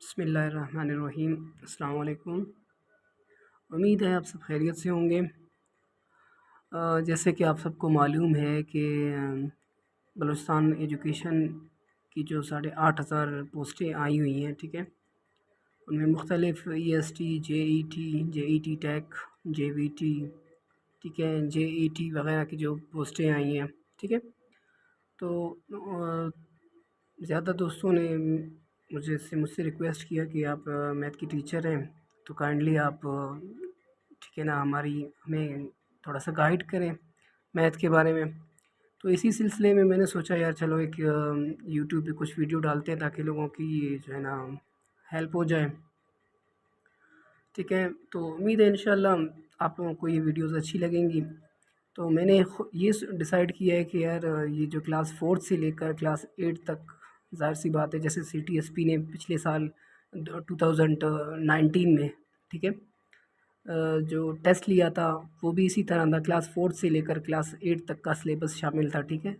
बिस्मिल्लाहिर्रहमानिर्रहीम। अस्सलाम वालेकुम। उम्मीद है आप सब खैरियत से होंगे। जैसे कि आप सबको मालूम है कि बलूचिस्तान एजुकेशन की जो 8,500 पोस्टें आई हुई हैं, ठीक है, उनमें मुख्तलिफ़ EST, JET टेक, JVT, ठीक है, JET वगैरह की जो पोस्टें आई हैं, ठीक है। तो ज़्यादा दोस्तों ने मुझसे रिक्वेस्ट किया कि आप मैथ की टीचर हैं, तो काइंडली आप ठीक है ना हमें थोड़ा सा गाइड करें मैथ के बारे में। तो इसी सिलसिले में मैंने सोचा यार चलो एक यूट्यूब पे कुछ वीडियो डालते हैं ताकि लोगों की जो है ना हेल्प हो जाए, ठीक है। तो उम्मीद है इंशाल्लाह आप लोगों को ये वीडियोस अच्छी लगेंगी। तो मैंने ये डिसाइड किया है कि यार ये जो क्लास 4 से लेकर क्लास 8 तक, ज़ाहिर सी बात है जैसे CTSP ने पिछले साल 2019 में, ठीक है, जो टेस्ट लिया था वो भी इसी तरह था। क्लास 4 से लेकर क्लास 8 तक का सिलेबस शामिल था, ठीक है।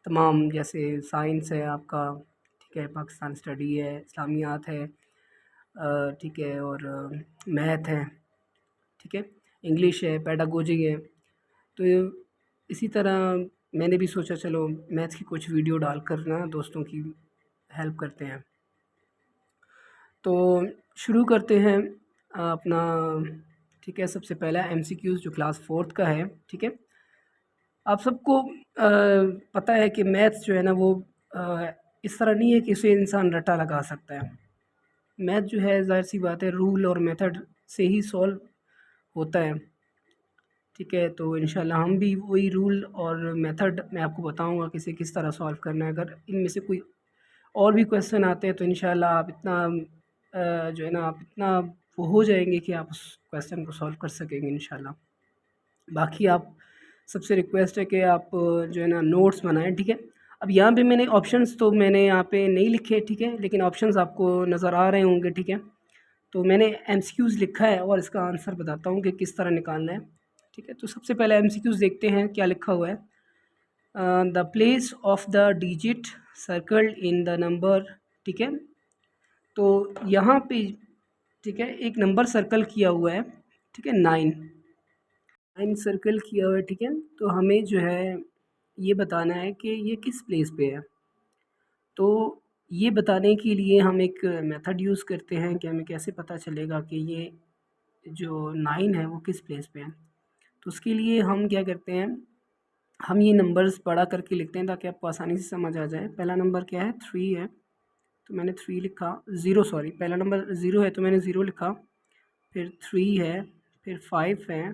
तमाम जैसे साइंस है आपका, ठीक है, पाकिस्तान स्टडी है, इस्लामियात है, ठीक है, और मैथ है, ठीक है, इंग्लिश है, पेडागोजी है। तो इसी तरह मैंने भी सोचा चलो मैथ्स की कुछ वीडियो डालकर ना दोस्तों की हेल्प करते हैं। तो शुरू करते हैं अपना, ठीक है। सबसे पहला MCQs जो क्लास 4 का है, ठीक है। आप सबको पता है कि मैथ्स जो है ना वो इस तरह नहीं है कि उसे इंसान रट्टा लगा सकता है। मैथ जो है ज़ाहिर सी बात है रूल और मेथड से ही सॉल्व होता है, ठीक है। तो इंशाल्लाह हम भी वही रूल और मेथड मैं आपको बताऊंगा कि इसे किस तरह सॉल्व करना है। अगर इनमें से कोई और भी क्वेश्चन आते हैं तो इंशाल्लाह आप इतना जो है ना आप इतना वो हो जाएंगे कि आप उस क्वेश्चन को सॉल्व कर सकेंगे इंशाल्लाह। बाकी आप सबसे रिक्वेस्ट है कि आप जो है ना नोट्स बनाएं, ठीक है। अब यहाँ पे मैंने ऑप्शंस तो मैंने यहाँ पे नहीं लिखे, ठीक है, लेकिन ऑप्शंस आपको नज़र आ रहे होंगे, ठीक है। तो मैंने MCQs लिखा है और इसका आंसर बताता हूँ कि किस तरह निकालना है, ठीक है। तो सबसे पहले MCQs देखते हैं क्या लिखा हुआ है। The place of the digit circled in the number, ठीक है। तो यहाँ पे, ठीक है, एक नंबर सर्कल किया हुआ है, ठीक है, 9 सर्कल किया हुआ है, ठीक है। तो हमें जो है ये बताना है कि ये किस प्लेस पे है। तो ये बताने के लिए हम एक मेथड यूज़ करते हैं कि हमें कैसे पता चलेगा कि ये जो 9 है वो किस प्लेस पे है। तो उसके लिए हम क्या करते हैं, हम ये नंबर्स बड़ा करके लिखते हैं ताकि आपको आसानी से समझ आ जाए। पहला नंबर क्या है, 3 है, तो मैंने 3 लिखा। ज़ीरो, सॉरी, पहला नंबर 0 है तो मैंने 0 लिखा। फिर 3 है, फिर 5 है,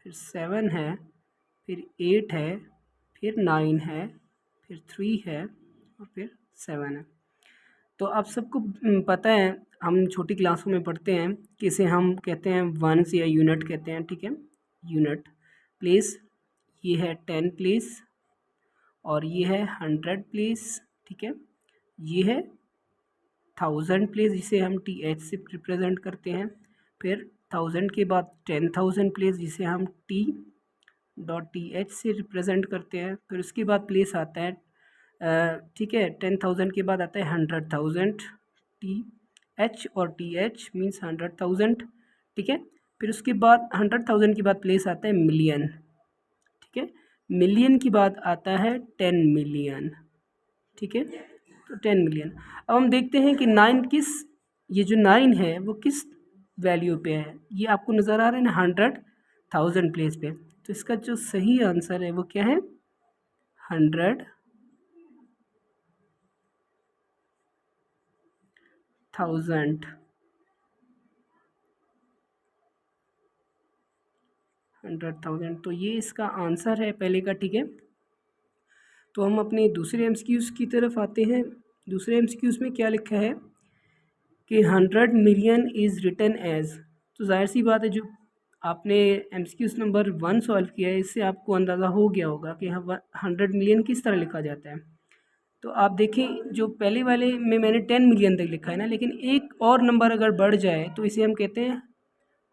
फिर 7 है, फिर 8 है, फिर 9 है, फिर 3 है और फिर 7 है। तो आप सबको पता है, हम छोटी क्लासों में पढ़ते हैं कि इसे हम कहते हैं वंस या यूनिट कहते हैं, ठीक है, यूनिट। प्लेस ये है 10 प्लेस और ये है 100 प्लेस, ठीक है। ये है 1000 प्लेस जिसे हम TH से रिप्रेजेंट करते हैं। फिर 1000 के बाद 10,000 प्लेस जिसे हम T.TH से रिप्रेजेंट करते हैं। फिर उसके बाद प्लेस आता है ठीक है, 10,000 के बाद आता है 100,000, TH और TH मीन्स 100,000, ठीक है। फिर उसके बाद 100,000 के बाद प्लेस आता है मिलियन, ठीक है। मिलियन के बाद आता है 10 मिलियन, ठीक है। तो 10 मिलियन। अब हम देखते हैं कि 9 किस, ये जो 9 है वो किस वैल्यू पे है। ये आपको नज़र आ रहा है ना 100,000 प्लेस पे। तो इसका जो सही आंसर है वो क्या है, 100,000। 100,000, तो ये इसका आंसर है पहले का, ठीक है। तो हम अपने दूसरे MCQs की तरफ आते हैं। दूसरे MCQs में क्या लिखा है कि 100 मिलियन इज़ रिटन एज। तो जाहिर सी बात है जो आपने MCQs नंबर 1 सॉल्व किया है इससे आपको अंदाज़ा हो गया होगा कि 100 मिलियन किस तरह लिखा जाता है। तो आप देखें जो पहले वाले में मैंने 10 मिलियन तक लिखा है ना, लेकिन एक और नंबर अगर बढ़ जाए तो इसे हम कहते हैं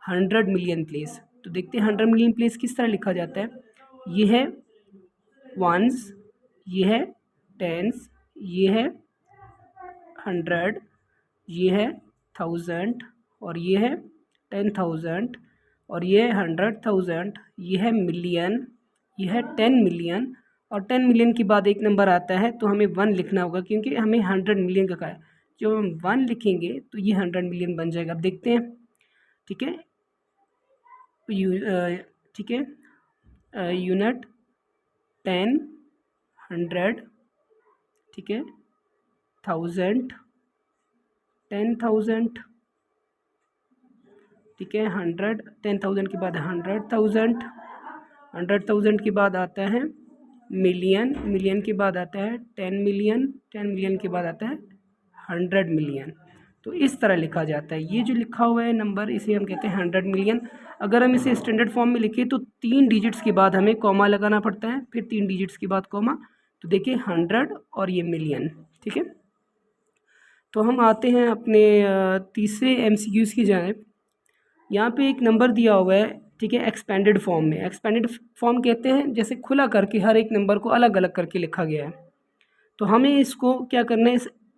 100 मिलियन प्लेस। तो देखते हैं 100 मिलियन प्लेस किस तरह लिखा जाता है। ये है वंस, ये है टेंस, ये है 100, ये है 1000 और ये है 10,000 और ये है 100,000, ये है मिलियन, ये है 10 मिलियन और 10 मिलियन के बाद एक नंबर आता है तो हमें 1 लिखना होगा क्योंकि हमें 100 मिलियन का कहा है। जब हम 1 लिखेंगे तो ये 100 मिलियन बन जाएगा। अब देखते हैं, ठीक है। ठीक है, यूनिट 10, 100, ठीक है, 1000, 10,000, ठीक है, 100, 10,000 के बाद 100,000, 100,000 के बाद आता है मिलियन, मिलियन के बाद आता है 10 मिलियन, 10 मिलियन के बाद आता है 100 मिलियन। तो इस तरह लिखा जाता है। ये जो लिखा हुआ है नंबर, इसे हम कहते हैं 100 मिलियन। अगर हम इसे स्टैंडर्ड फॉर्म में लिखें तो 3 डिजिट्स के बाद हमें कॉमा लगाना पड़ता है, फिर 3 डिजिट्स के बाद कॉमा। तो देखिए 100 और ये मिलियन, ठीक है। तो हम आते हैं अपने तीसरे MCQs की जानिब। यहाँ पे एक नंबर दिया हुआ है, ठीक है, एक्सपेंडेड फॉर्म में। एक्सपेंडेड फॉर्म कहते हैं जैसे खुला करके हर एक नंबर को अलग अलग करके लिखा गया है। तो हमें इसको क्या करना है,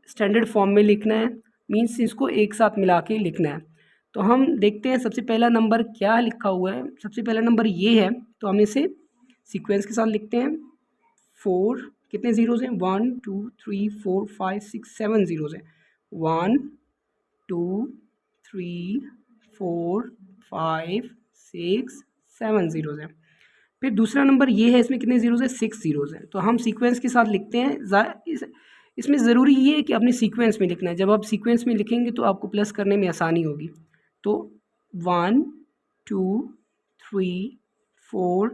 स्टैंडर्ड फॉर्म में लिखना है, मीन्स इसको एक साथ मिला के लिखना है। तो हम देखते हैं सबसे पहला नंबर क्या लिखा हुआ है। सबसे पहला नंबर ये है, तो हम इसे सीक्वेंस के साथ लिखते हैं। 4 कितने ज़ीरोज़ हैं, 1 2 3 4 5 6 7 ज़ीरोज़ हैं। 1 2 3 4 5 6 7 ज़ीरोज़ हैं। फिर दूसरा नंबर ये है, इसमें कितने ज़ीरोज़ हैं, 6 ज़ीरोज़ हैं। तो हम सीक्वेंस के साथ लिखते हैं। इसमें ज़रूरी ये है कि अपने सीक्वेंस में लिखना है। जब आप सीक्वेंस में लिखेंगे तो आपको प्लस करने में आसानी होगी। तो 1 2 3 4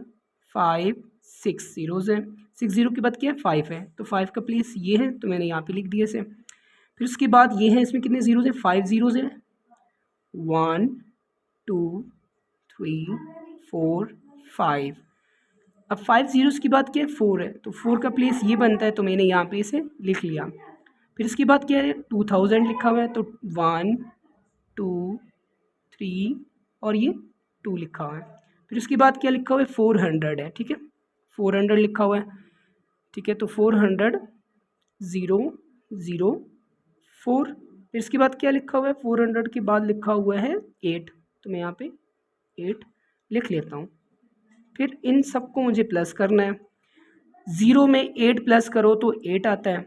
5 6 ज़ीरोज़ हैं। 6 ज़ीरो के बाद क्या है, 5 है, तो 5 का प्लेस ये है, तो मैंने यहाँ पे लिख दिया इसे। फिर उसके बाद ये है, इसमें कितने ज़ीरोज़ हैं, 5 ज़ीरोज़ हैं। 1 2 3 4 5। अब 5 ज़ीरोज़ के बाद क्या है, 4 है, तो 4 का प्लेस ये बनता है, तो मैंने यहाँ पे इसे लिख लिया। फिर इसके बाद क्या है, 2000 लिखा हुआ है, तो 1 2 3 और ये 2 लिखा हुआ है। फिर उसके बाद क्या लिखा हुआ है, 400 है, ठीक है, 400 लिखा हुआ है, ठीक है। तो 400 0 0 4। फिर इसके बाद क्या लिखा हुआ है, 400 के बाद लिखा हुआ है 8, तो मैं यहाँ पे 8 लिख लेता हूँ। फिर इन सबको मुझे प्लस करना है। 0 में 8 प्लस करो तो 8 आता है,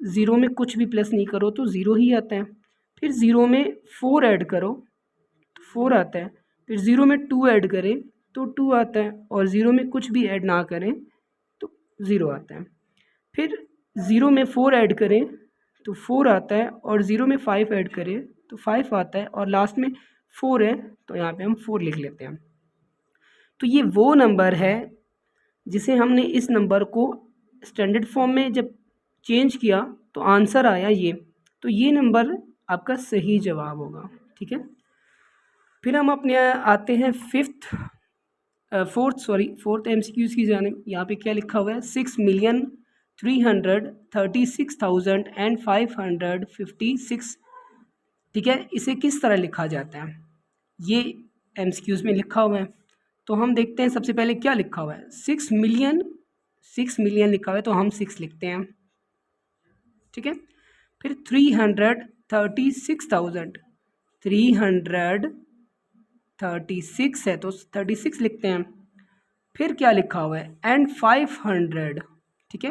0 में कुछ भी प्लस नहीं करो तो 0 ही आता है। फिर 0 में 4 ऐड करो तो 4 आता है। फिर 0 में 2 ऐड करें तो 2 आता है, और 0 में कुछ भी ऐड ना करें तो 0 आता है। फिर 0 में 4 ऐड करें तो 4 आता है, और 0 में 5 ऐड करें तो 5 आता है, और लास्ट में 4 है, तो यहाँ पे हम 4 लिख लेते हैं। तो ये वो नंबर है जिसे हमने इस नंबर को स्टैंडर्ड फॉर्म में जब चेंज किया तो आंसर आया ये। तो ये नंबर आपका सही जवाब होगा, ठीक है। फिर हम अपने आते हैं फोर्थ MCQs की जानिब। यहाँ पे क्या लिखा हुआ है, 6,336,556, ठीक है। इसे किस तरह लिखा जाता है, ये MCQs में लिखा हुआ है। तो हम देखते हैं सबसे पहले क्या लिखा हुआ है, 6 मिलियन लिखा हुआ है, तो हम 6 लिखते हैं, ठीक है। फिर 336,336 है, तो 36 लिखते हैं। फिर क्या लिखा हुआ है, एंड 500, ठीक है,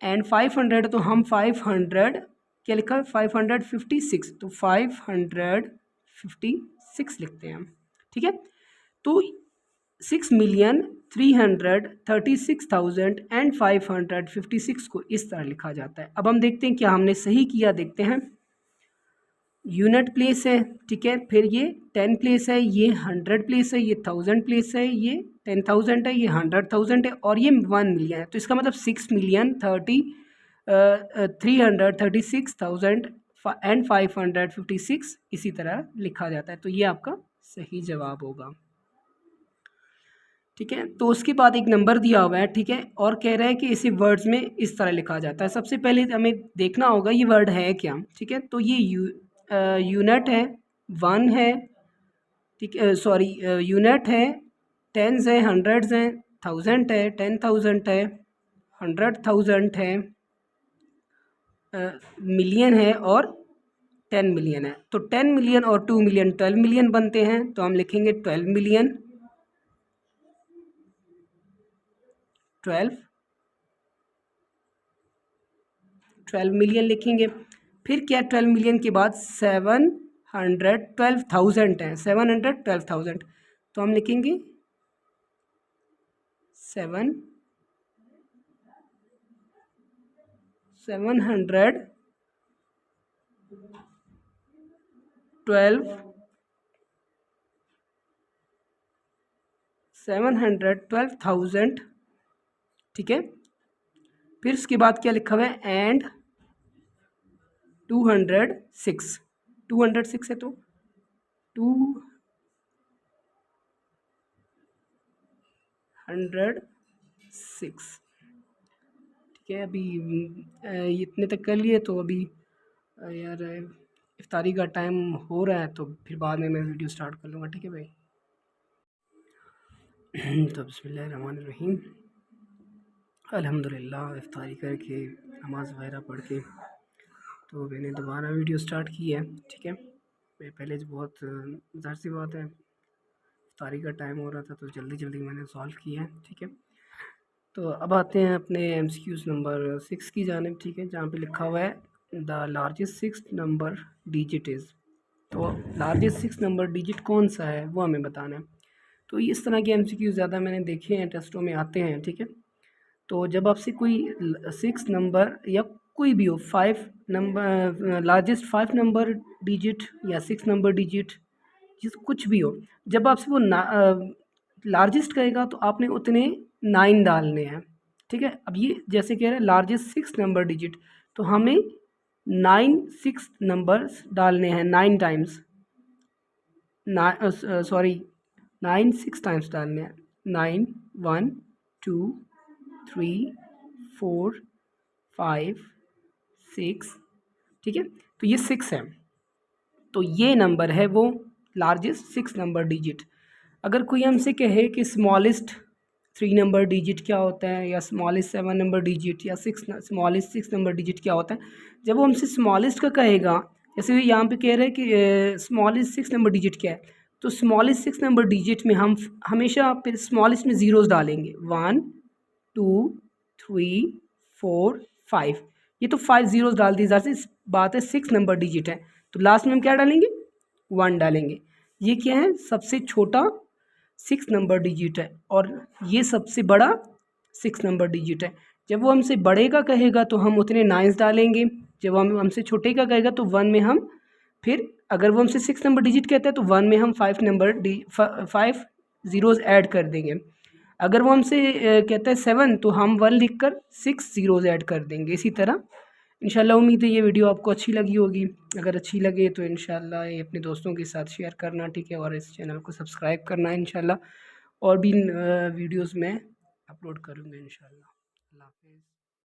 एंड 500, तो हम 500 क्या लिखा है, 556, तो 556 लिखते हैं, ठीक है। तो 6,336,556 को इस तरह लिखा जाता है। अब हम देखते हैं क्या हमने सही किया, देखते हैं। यूनिट प्लेस है, ठीक है, फिर ये 10 प्लेस है, ये 100 प्लेस है, ये 1000 प्लेस है, ये 10,000 है, ये 100,000 है, और ये 1 मिलियन है। तो इसका मतलब 6,336,556 इसी तरह लिखा जाता है। तो ये आपका सही जवाब होगा, ठीक है। तो उसके बाद एक नंबर दिया हुआ है, ठीक है, और कह रहा है कि इसे वर्ड्स में इस तरह लिखा जाता है। सबसे पहले हमें देखना होगा ये वर्ड है क्या, ठीक है। तो ये यूनिट है, 1 है, ठीक है, सॉरी, यूनिट है, 10s है, 100s हैं, 1000 है, 10,000 है, 100,000 है, मिलियन है, और 10 मिलियन है, तो 10 मिलियन और 2 मिलियन 12 मिलियन बनते हैं, तो हम लिखेंगे 12 मिलियन, 12 मिलियन लिखेंगे। फिर क्या 12 मिलियन के बाद 712,000 है, 712,000, तो हम लिखेंगे 712,000, ठीक है। फिर उसके बाद क्या लिखा हुआ है, एंड 206, 206 है तो 206, ठीक है। अभी इतने तक कर लिए, तो अभी यार इफ्तारी का टाइम हो रहा है, तो फिर बाद में मैं वीडियो स्टार्ट कर लूँगा, ठीक है भाई। तो बिस्मिल्लाहिर्रहमानिर्रहीम, अल्हम्दुलिल्लाह इफ्तारी करके नमाज़ वगैरह पढ़ के तो मैंने दोबारा वीडियो स्टार्ट की है, ठीक है। मैं पहले बहुत ज़ाहिर सी बात है, इफ्तारी का टाइम हो रहा था तो जल्दी जल्दी मैंने सॉल्व किया है, ठीक है। तो अब आते हैं अपने MCQs नंबर 6 की जानिब, ठीक है, जहाँ पे लिखा हुआ है the largest 6 number digit is. तो लार्जेस्ट 6 नंबर डिजिट कौन सा है वो हमें बताना है। तो इस तरह के MCQ ज़्यादा मैंने देखे हैं, टेस्टों में आते हैं, ठीक है। तो जब आपसे कोई 6 नंबर या कोई भी हो, 5 नंबर, लार्जेस्ट 5 नंबर डिजिट या 6 नंबर डिजिट, जिस कुछ भी हो, जब आपसे वो लार्जेस्ट कहेगा तो आपने उतने 9 डालने हैं, ठीक है। अब ये जैसे कह रहे हैं लार्जेस्ट 6 नंबर डिजिट, तो हमें 9 6 नंबर्स डालने हैं, 9 टाइम्स, सॉरी 9 6 टाइम्स डालने हैं, 9 1 2 3 4 5 6, ठीक है। तो ये 6 है, तो ये नंबर है वो लार्जेस्ट 6 नंबर डिजिट। अगर कोई हमसे कहे कि स्मॉलेस्ट 3 नंबर डिजिट क्या होता है, या स्मॉलेस्ट 7 नंबर डिजिट, या स्मॉलेस्ट 6 नंबर डिजिट क्या होता है, जब वो हमसे स्मॉलेस्ट का कहेगा, जैसे यहाँ पे कह रहे हैं कि स्मॉलेस्ट 6 नंबर डिजिट क्या है, तो स्मॉलेस्ट 6 नंबर डिजिट में हम हमेशा फिर स्मॉलेस्ट में ज़ीरोज़ डालेंगे, 1 2 3 4 5, ये तो 5 ज़ीरोज़ डाल दी, ज़ाहिर सी बात है 6 नंबर डिजिट है, तो लास्ट में हम क्या डालेंगे, 1 डालेंगे। ये क्या है, सबसे छोटा 6 नंबर डिजिट है, और ये सबसे बड़ा 6 नंबर डिजिट है। जब वो हमसे बड़े का कहेगा तो हम उतने 9s डालेंगे, जब हम हमसे छोटे का कहेगा तो 1 में हम फिर, अगर वो हमसे 6 नंबर डिजिट कहता है तो 1 में हम 5 ज़ीरोज़ ऐड कर देंगे। अगर वो हमसे कहता है 7, तो हम 1 लिख कर 6 ज़ीरोज़ ऐड कर देंगे। इसी तरह इंशाल्लाह उम्मीद है ये वीडियो आपको अच्छी लगी होगी। अगर अच्छी लगे तो इंशाल्लाह ये अपने दोस्तों के साथ शेयर करना, ठीक है, और इस चैनल को सब्सक्राइब करना है इंशाल्लाह, और भी वीडियोस मैं अपलोड करूँगा इंशाल्लाह। अल्लाह हाफ़िज़।